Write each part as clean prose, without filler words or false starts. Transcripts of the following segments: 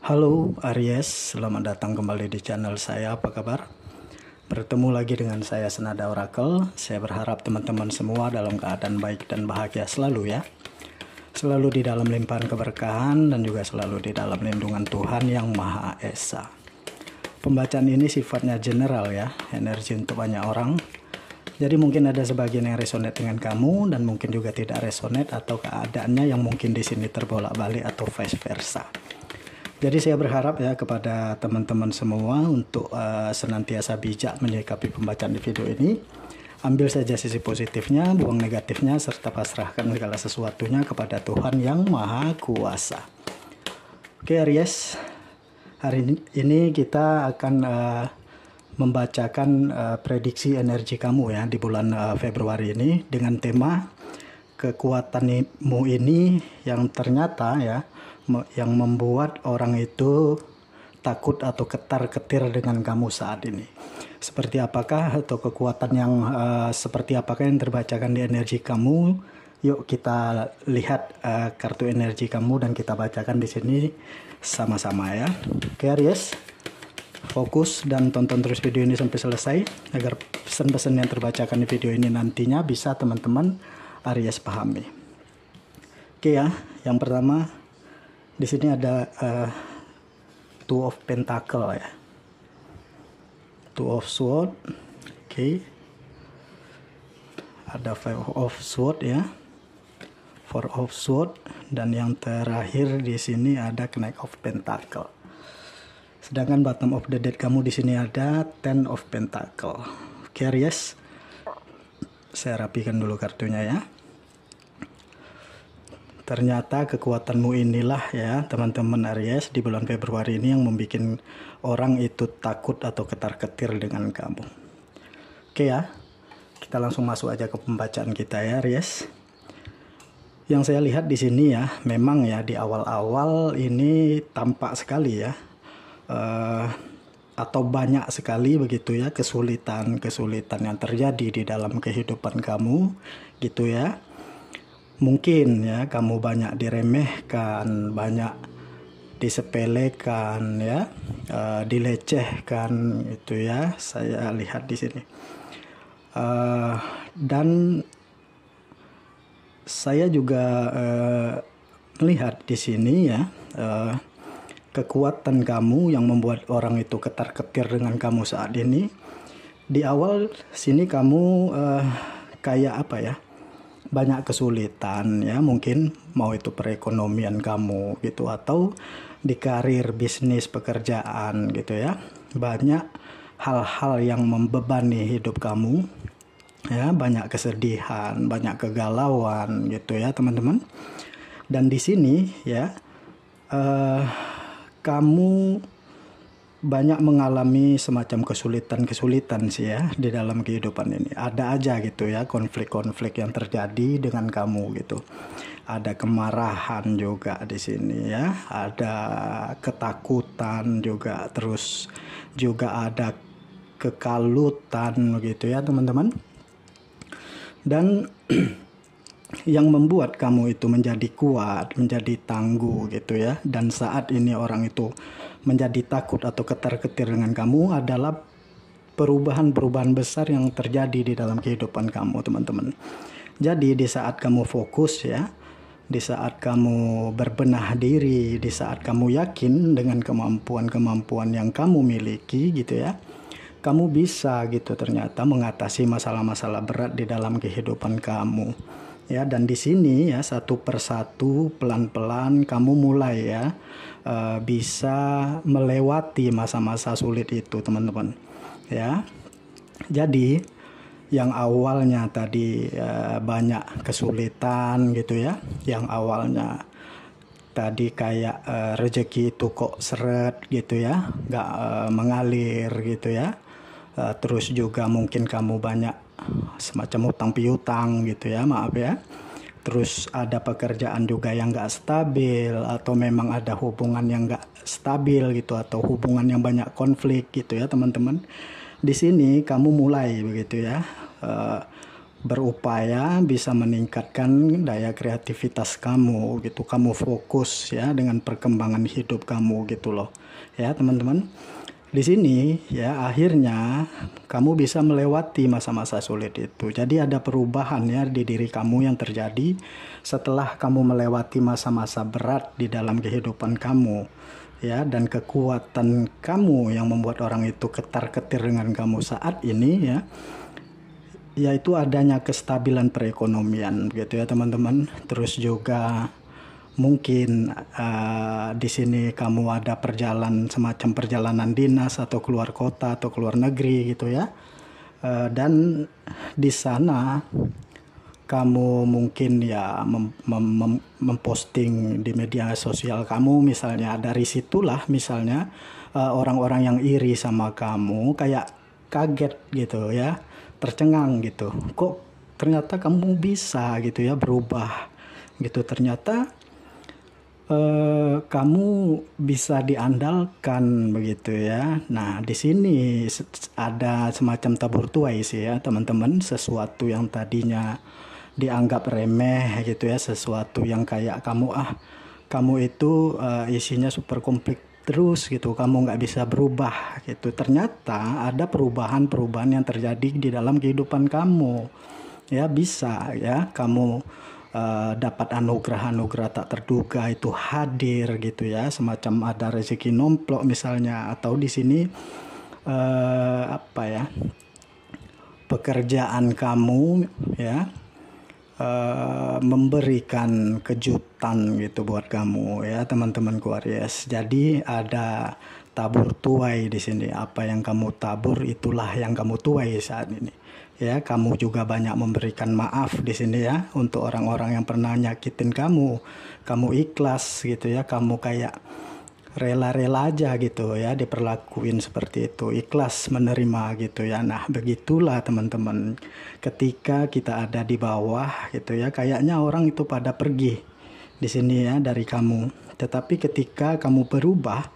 Halo Aries, selamat datang kembali di channel saya. Apa kabar? Bertemu lagi dengan saya Senada Oracle. Saya berharap teman-teman semua dalam keadaan baik dan bahagia selalu ya. Selalu di dalam limpahan keberkahan dan juga selalu di dalam lindungan Tuhan yang Maha Esa. Pembacaan ini sifatnya general ya, energi untuk banyak orang. Jadi mungkin ada sebagian yang resonate dengan kamu dan mungkin juga tidak resonate atau keadaannya yang mungkin di sini terbolak-balik atau vice versa. Jadi saya berharap ya kepada teman-teman semua untuk senantiasa bijak menyikapi pembacaan di video ini. Ambil saja sisi positifnya, buang negatifnya, serta pasrahkan segala sesuatunya kepada Tuhan yang Maha Kuasa. Oke Aries, hari ini kita akan membacakan prediksi energi kamu ya di bulan Februari ini dengan tema kekuatanmu ini yang ternyata ya yang membuat orang itu takut atau ketar-ketir dengan kamu saat ini. Seperti apakah atau kekuatan yang seperti apakah yang terbacakan di energi kamu? Yuk kita lihat kartu energi kamu dan kita bacakan di sini sama-sama ya. Oke Aries, fokus dan tonton terus video ini sampai selesai agar pesan-pesan yang terbacakan di video ini nantinya bisa teman-teman Aries pahami. Oke ya, yang pertama di sini ada Two of Pentacle ya, Two of Sword, oke. Ada Five of Sword ya, Four of Sword, dan yang terakhir di sini ada Knight of Pentacle. Sedangkan bottom of the deck kamu di sini ada Ten of Pentacle. Oke Aries, saya rapikan dulu kartunya ya. Ternyata kekuatanmu inilah ya teman-teman Aries di bulan Februari ini yang membuat orang itu takut atau ketar-ketir dengan kamu. Oke ya, kita langsung masuk aja ke pembacaan kita ya Aries. Yang saya lihat di sini ya, memang ya di awal-awal ini tampak sekali ya, atau banyak sekali begitu ya kesulitan yang terjadi di dalam kehidupan kamu gitu ya. Mungkin ya kamu banyak diremehkan, banyak disepelekan ya, dilecehkan itu ya. Saya lihat di sini. Dan saya juga melihat di sini ya kekuatan kamu yang membuat orang itu ketar-ketir dengan kamu saat ini. Di awal sini kamu kayak apa ya? Banyak kesulitan ya, mungkin mau itu perekonomian kamu gitu atau di karir, bisnis, pekerjaan gitu ya. Banyak hal-hal yang membebani hidup kamu ya, banyak kesedihan, banyak kegalauan gitu ya teman-teman. Dan di sini ya kamu banyak mengalami semacam kesulitan sih ya di dalam kehidupan ini. Ada aja gitu ya konflik-konflik yang terjadi dengan kamu gitu. Ada kemarahan juga di sini ya. Ada ketakutan juga, terus juga ada kekalutan gitu ya teman-teman. Dan yang membuat kamu itu menjadi kuat, menjadi tangguh gitu ya. Dan saat ini orang itu menjadi takut atau ketar-ketir dengan kamu adalah perubahan-perubahan besar yang terjadi di dalam kehidupan kamu teman-teman. Jadi di saat kamu fokus ya, di saat kamu berbenah diri, di saat kamu yakin dengan kemampuan-kemampuan yang kamu miliki gitu ya, kamu bisa gitu ternyata mengatasi masalah-masalah berat di dalam kehidupan kamu. Ya, dan di sini ya satu persatu pelan-pelan kamu mulai ya bisa melewati masa-masa sulit itu teman-teman ya. Jadi yang awalnya tadi banyak kesulitan gitu ya, yang awalnya tadi kayak rezeki itu kok seret gitu ya, nggak mengalir gitu ya. Terus juga mungkin kamu banyak semacam utang piutang gitu ya, maaf ya. Terus ada pekerjaan juga yang nggak stabil, atau memang ada hubungan yang nggak stabil gitu, atau hubungan yang banyak konflik gitu ya teman-teman. Di sini kamu mulai begitu ya, berupaya bisa meningkatkan daya kreativitas kamu gitu. Kamu fokus ya dengan perkembangan hidup kamu gitu loh. Ya, teman-teman. Di sini ya akhirnya kamu bisa melewati masa-masa sulit itu. Jadi ada perubahan ya di diri kamu yang terjadi setelah kamu melewati masa-masa berat di dalam kehidupan kamu. Ya, dan kekuatan kamu yang membuat orang itu ketar-ketir dengan kamu saat ini ya, yaitu adanya kestabilan perekonomian gitu ya teman-teman. Terus juga mungkin di sini kamu ada semacam perjalanan dinas atau keluar kota atau keluar negeri gitu ya. Dan di sana kamu mungkin ya memposting di media sosial kamu misalnya. Dari situlah misalnya orang-orang yang iri sama kamu kayak kaget gitu ya, tercengang gitu. Kok ternyata kamu bisa gitu ya berubah gitu. Ternyata kamu bisa diandalkan begitu ya. Nah, di sini ada semacam tabur tuai sih ya, teman-teman. Sesuatu yang tadinya dianggap remeh gitu ya, sesuatu yang kayak kamu itu isinya super komplit terus gitu, kamu nggak bisa berubah gitu. Ternyata ada perubahan-perubahan yang terjadi di dalam kehidupan kamu ya. Bisa ya kamu dapat anugerah-anugerah tak terduga itu hadir gitu ya, semacam ada rezeki nomplok misalnya. Atau di sini pekerjaan kamu ya memberikan kejutan gitu buat kamu ya, teman-temanku Aries. Jadi ada tabur tuai di sini. Apa yang kamu tabur itulah yang kamu tuai saat ini. Ya, kamu juga banyak memberikan maaf di sini ya untuk orang-orang yang pernah nyakitin kamu. Kamu ikhlas gitu ya, kamu kayak rela-rela aja gitu ya diperlakuin seperti itu, ikhlas menerima gitu ya. Nah, begitulah teman-teman, ketika kita ada di bawah gitu ya, kayaknya orang itu pada pergi di sini ya dari kamu. Tetapi ketika kamu berubah,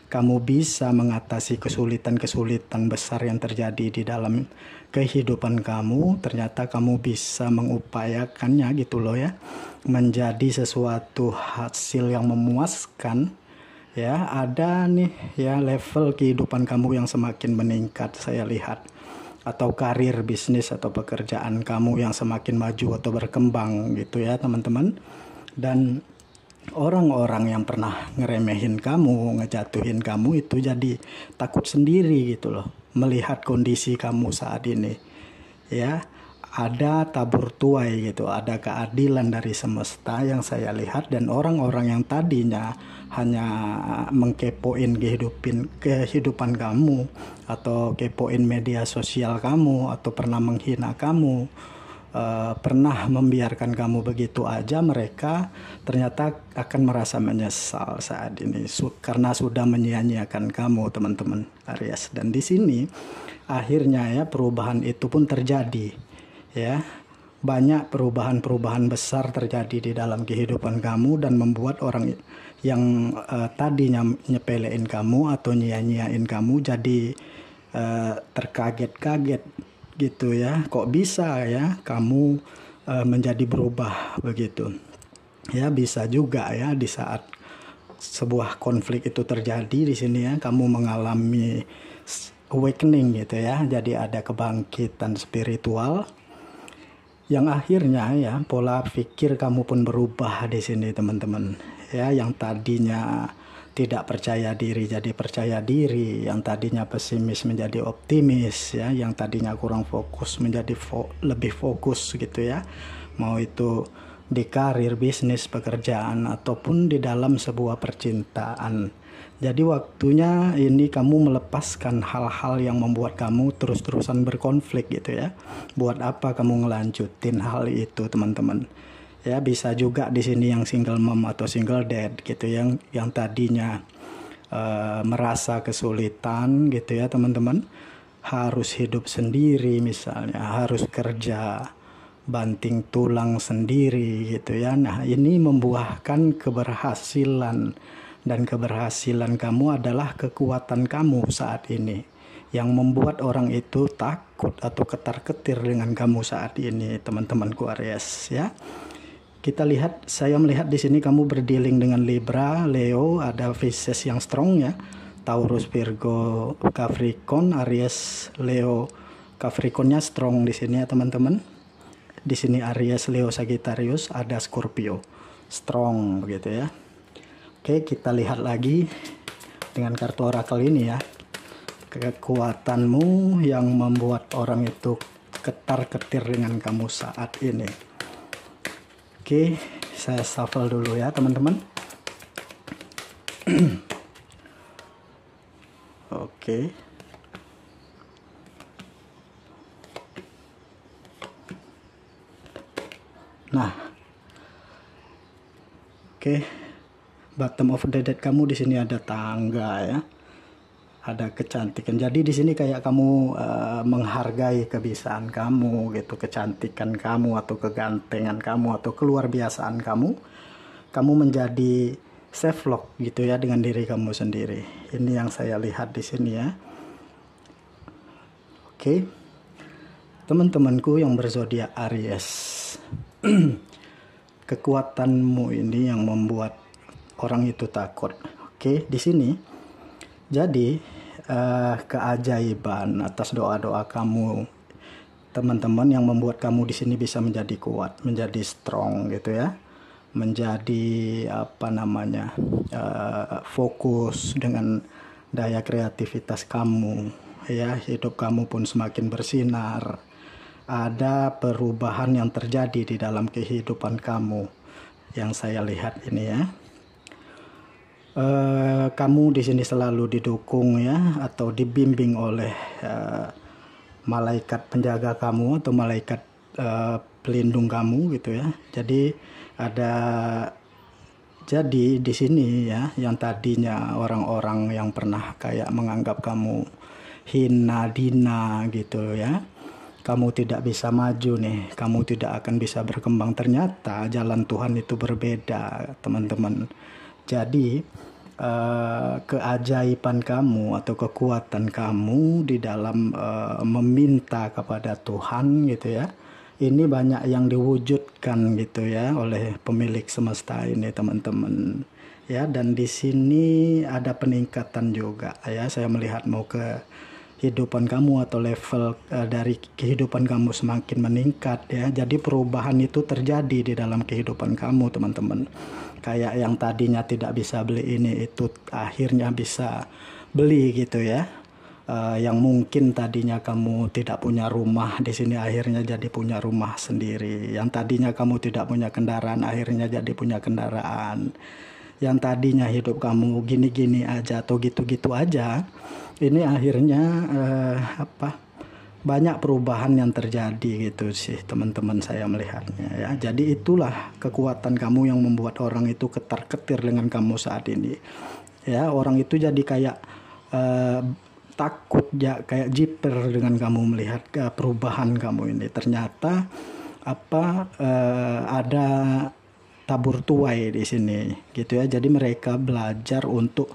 kamu bisa mengatasi kesulitan-kesulitan besar yang terjadi di dalam kehidupan kamu. Ternyata kamu bisa mengupayakannya gitu loh ya, menjadi sesuatu hasil yang memuaskan. Ya, ada nih ya level kehidupan kamu yang semakin meningkat saya lihat. Atau karir bisnis atau pekerjaan kamu yang semakin maju atau berkembang gitu ya teman-teman. Dan orang-orang yang pernah ngeremehin kamu, ngejatuhin kamu itu jadi takut sendiri gitu loh melihat kondisi kamu saat ini. Ya, ada tabur tuai gitu, ada keadilan dari semesta yang saya lihat. Dan orang-orang yang tadinya hanya mengkepoin kehidupan kamu atau kepoin media sosial kamu atau pernah menghina kamu, pernah membiarkan kamu begitu aja, mereka ternyata akan merasa menyesal saat ini karena sudah menyia-nyiakan kamu teman-teman Aries. Dan di sini akhirnya ya perubahan itu pun terjadi ya. Banyak perubahan-perubahan besar terjadi di dalam kehidupan kamu dan membuat orang yang tadinya nyepelein kamu atau nyia-nyiain kamu jadi terkaget-kaget gitu ya. Kok bisa ya kamu menjadi berubah begitu ya. Bisa juga ya di saat sebuah konflik itu terjadi di sini ya, kamu mengalami awakening gitu ya. Jadi ada kebangkitan spiritual yang akhirnya ya pola pikir kamu pun berubah di sini teman-teman ya. Yang tadinya tidak percaya diri jadi percaya diri, yang tadinya pesimis menjadi optimis ya, yang tadinya kurang fokus menjadi lebih fokus gitu ya, mau itu di karir, bisnis, pekerjaan ataupun di dalam sebuah percintaan. Jadi waktunya ini kamu melepaskan hal-hal yang membuat kamu terus-terusan berkonflik gitu ya. Buat apa kamu ngelanjutin hal itu teman-teman? Ya, bisa juga di sini yang single mom atau single dad gitu, yang tadinya merasa kesulitan gitu ya teman-teman, harus hidup sendiri misalnya, harus kerja banting tulang sendiri gitu ya. Nah, ini membuahkan keberhasilan, dan keberhasilan kamu adalah kekuatan kamu saat ini yang membuat orang itu takut atau ketar-ketir dengan kamu saat ini, teman-temanku Aries ya. Kita lihat, saya melihat di sini kamu berdealing dengan Libra, Leo, ada Pisces yang strong ya. Taurus, Virgo, Capricorn, Aries, Leo, Capricornnya strong di sini ya teman-teman. Di sini Aries, Leo, Sagittarius, ada Scorpio, strong begitu ya. Oke, kita lihat lagi dengan kartu orakel ini ya. Kekuatanmu yang membuat orang itu ketar-ketir dengan kamu saat ini. Oke, saya shuffle dulu ya teman-teman. Oke. Nah, oke, bottom of the deck kamu di sini ada tangga ya, ada kecantikan. Jadi di sini kayak kamu menghargai kebiasaan kamu gitu, kecantikan kamu atau kegantengan kamu atau keluar biasaan kamu. Kamu menjadi self love gitu ya dengan diri kamu sendiri. Ini yang saya lihat di sini ya. Oke, teman-temanku yang berzodiak Aries, kekuatanmu ini yang membuat orang itu takut. Oke, di sini jadi keajaiban atas doa-doa kamu teman-teman yang membuat kamu di sini bisa menjadi kuat, menjadi strong gitu ya, menjadi fokus dengan daya kreativitas kamu ya, hidup kamu pun semakin bersinar. Ada perubahan yang terjadi di dalam kehidupan kamu yang saya lihat ini ya. Kamu di sini selalu didukung ya, atau dibimbing oleh malaikat penjaga kamu atau malaikat pelindung kamu gitu ya. Jadi di sini ya, yang tadinya orang-orang yang pernah kayak menganggap kamu hina dina gitu ya, kamu tidak bisa maju nih, kamu tidak akan bisa berkembang. Ternyata jalan Tuhan itu berbeda teman-teman. Jadi keajaiban kamu atau kekuatan kamu di dalam meminta kepada Tuhan gitu ya, ini banyak yang diwujudkan gitu ya oleh pemilik semesta ini teman-teman ya. Dan di sini ada peningkatan juga ya, saya melihat mau ke kehidupan kamu atau level dari kehidupan kamu semakin meningkat ya. Jadi perubahan itu terjadi di dalam kehidupan kamu teman-teman. Kayak yang tadinya tidak bisa beli ini, itu akhirnya bisa beli gitu ya. Yang mungkin tadinya kamu tidak punya rumah, di sini akhirnya jadi punya rumah sendiri. Yang tadinya kamu tidak punya kendaraan, akhirnya jadi punya kendaraan. Yang tadinya hidup kamu gini-gini aja atau gitu-gitu aja, ini akhirnya banyak perubahan yang terjadi gitu sih teman-teman, saya melihatnya ya. Jadi itulah kekuatan kamu yang membuat orang itu ketar-ketir dengan kamu saat ini ya. Orang itu jadi kayak takut ya, kayak jiper dengan kamu melihat perubahan kamu ini. Ternyata ada tabur tuai di sini gitu ya. Jadi mereka belajar untuk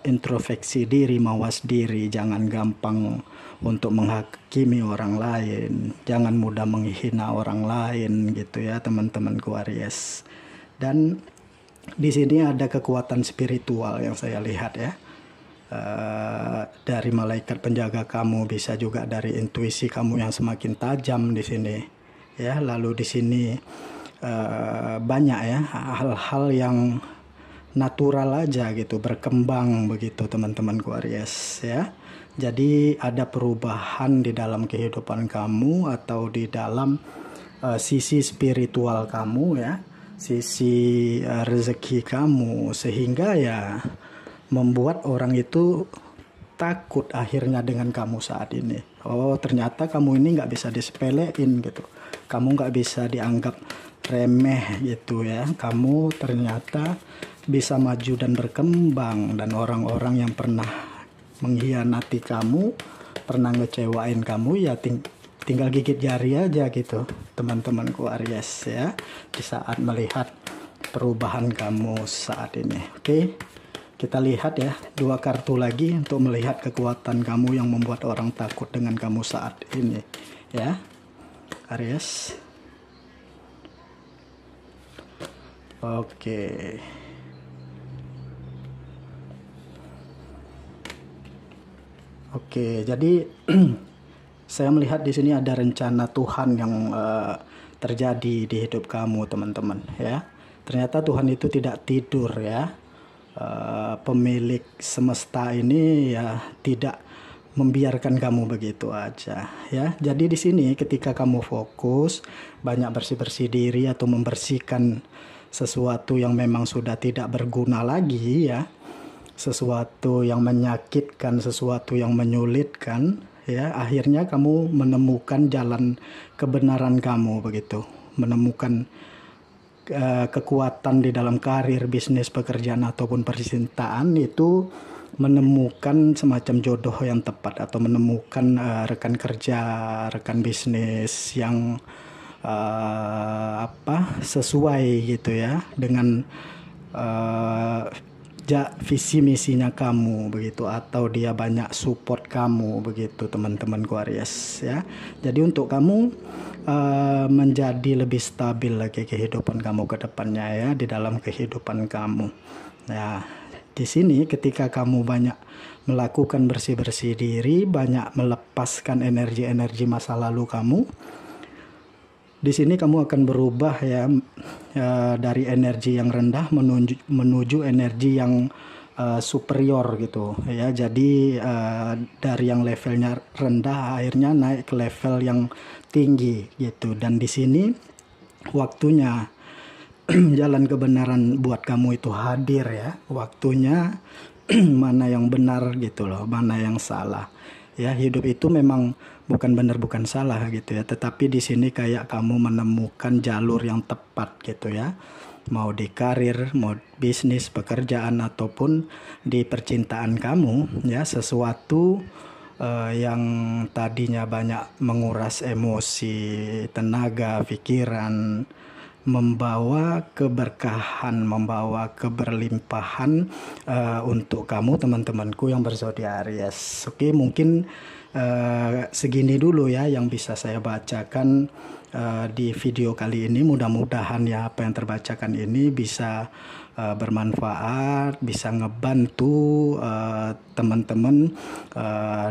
introspeksi diri, mawas diri, jangan gampang untuk menghakimi orang lain, jangan mudah menghina orang lain gitu ya teman-temanku Aries. Dan di sini ada kekuatan spiritual yang saya lihat ya, dari malaikat penjaga kamu, bisa juga dari intuisi kamu yang semakin tajam di sini ya. Lalu di sini banyak ya hal-hal yang natural aja gitu, berkembang begitu teman-temanku Aries ya. Jadi ada perubahan di dalam kehidupan kamu atau di dalam sisi spiritual kamu ya, sisi rezeki kamu, sehingga ya membuat orang itu takut akhirnya dengan kamu saat ini. Oh, ternyata kamu ini nggak bisa disepelein gitu, kamu nggak bisa dianggap remeh gitu ya. Kamu ternyata bisa maju dan berkembang, dan orang-orang yang pernah mengkhianati kamu, pernah ngecewain kamu ya, tinggal gigit jari aja gitu teman-temanku Aries ya, di saat melihat perubahan kamu saat ini. Oke, Kita lihat ya, 2 kartu lagi untuk melihat kekuatan kamu yang membuat orang takut dengan kamu saat ini ya, Aries. Oke. Oke, jadi saya melihat di sini ada rencana Tuhan yang terjadi di hidup kamu, teman-teman ya. Ternyata Tuhan itu tidak tidur ya. Pemilik semesta ini ya tidak membiarkan kamu begitu aja ya. Jadi di sini ketika kamu fokus banyak bersih-bersih diri atau membersihkan sesuatu yang memang sudah tidak berguna lagi ya, sesuatu yang menyakitkan, sesuatu yang menyulitkan ya, akhirnya kamu menemukan jalan kebenaran kamu begitu, menemukan kekuatan di dalam karir, bisnis, pekerjaan ataupun percintaan, itu menemukan semacam jodoh yang tepat atau menemukan rekan kerja, rekan bisnis yang sesuai gitu ya dengan visi misinya kamu begitu, atau dia banyak support kamu begitu, teman-temanku Aries ya. Jadi untuk kamu menjadi lebih stabil lagi kehidupan kamu ke depannya ya, di dalam kehidupan kamu ya. Di sini ketika kamu banyak melakukan bersih-bersih diri, banyak melepaskan energi-energi masa lalu kamu, di sini kamu akan berubah ya, dari energi yang rendah menuju energi yang superior gitu ya. Jadi dari yang levelnya rendah akhirnya naik ke level yang tinggi gitu. Dan di sini waktunya jalan kebenaran buat kamu itu hadir ya. Waktunya mana yang benar gitu loh, mana yang salah. Ya, hidup itu memang bukan benar bukan salah gitu ya, tetapi di sini kayak kamu menemukan jalur yang tepat gitu ya. Mau di karir, mau bisnis, pekerjaan ataupun di percintaan kamu ya, sesuatu yang tadinya banyak menguras emosi, tenaga, pikiran, membawa keberkahan, membawa keberlimpahan untuk kamu, teman-temanku yang berzodiak Aries. Oke, mungkin segini dulu ya yang bisa saya bacakan di video kali ini. Mudah-mudahan ya apa yang terbacakan ini bisa bermanfaat, bisa ngebantu teman-teman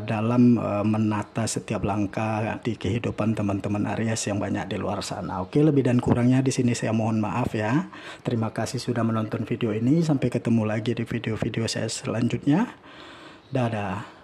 dalam menata setiap langkah di kehidupan teman-teman Aries yang banyak di luar sana. Oke, lebih dan kurangnya di sini saya mohon maaf ya. Terima kasih sudah menonton video ini. Sampai ketemu lagi di video-video saya selanjutnya. Dadah.